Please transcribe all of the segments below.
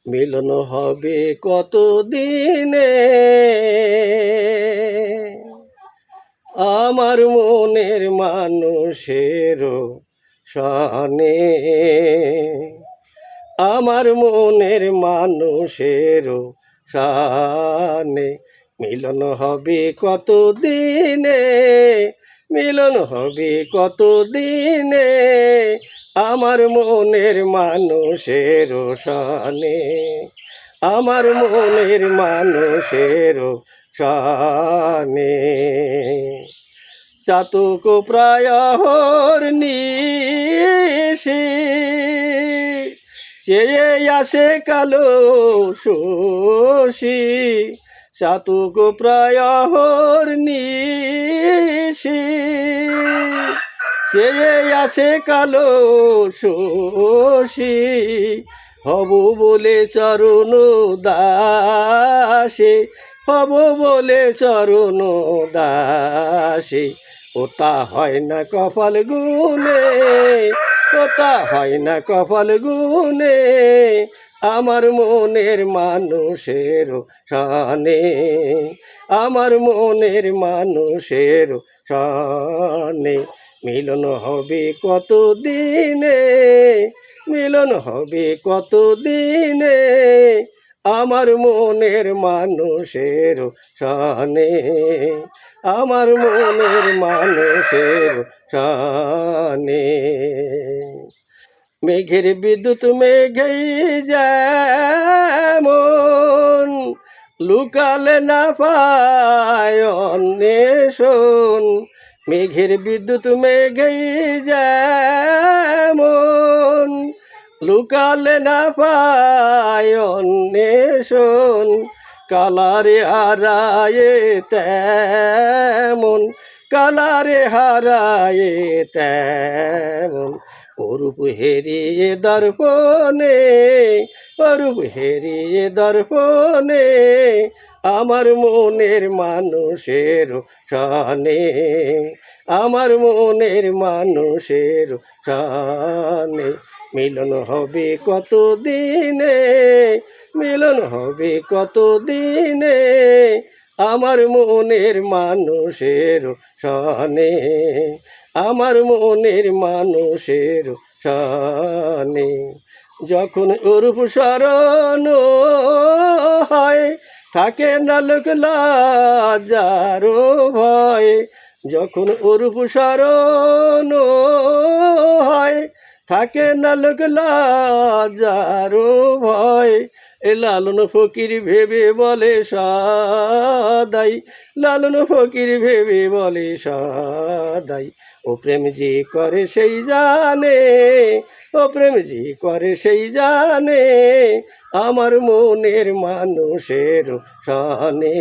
মিলন হবে কত দিনে আমার মনের মানুষেরও সনে, আমার মনের মানুষেরও সনে। মিলন হবে কত দিনে, মিলন হবে কত দিনে আমার মনের মানুষেরও সনে, আমার মনের মানুষেরও সনে। চাতক প্রায় নিশি চেয়ে আসে কালো শশী, চাতক প্রায় নিশি চেয়ে আসে কালো শশী। হব বলে চরণ দাসে, হব বলে চরণ দাসে, ওটা হয় না কপাল গুনে, ওটা হয় না কপাল গুনে আমার মনের মানুষের সনে, আমার মনের মানুষের সনে। মিলন হবে কত দিনে, মিলন হবে কত দিনে আমার মনের মানুষের সনে, আমার মনের মানুষের সনে। মেঘের বিদ্যুৎ মেঘেই যেমন লুকালে না পায় অন্বেষণ, মেঘের বিদ্যুৎ মেঘেই যেমন লুকালে না পায় অন্বেষণ। কালারে হারায়ে তেমন, কালারে হারায়ে তেমন অরূপ হেরিয়ে দর্পণে, অরূপ হেরিয়ে দর্পণে আমার মনের মানুষের সনে, আমার মনের মানুষের সনে। মিলন হবে কত দিনে, মিলন হবে কত দিনে আমার মনের মানুষের সনে, আমার মনের মানুষের সনে। যখন অরূপ স্মরণ হয় থাকে না লোক লজ্জার ভয়, যখন অরূপ স্মরণ হয় থাকে না লোক লজ্জার ভয়। এ লালন ফকির ভেবে বলে সদাই, লালন ফকির ভেবে বলে সদাই, ও প্রেম যে করে সেই জানে, ও প্রেম যে করে সেই জানে আমার মনের মানুষের সনে,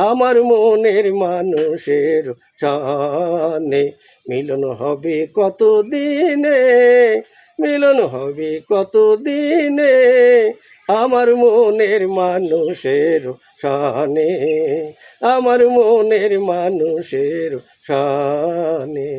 আমার মনের মানুষের সনে। মিলন হবে কত দিনে, মিলন হবে কত দিনে আমার মনের মানুষের সনে, আমার মনের মানুষের সনে।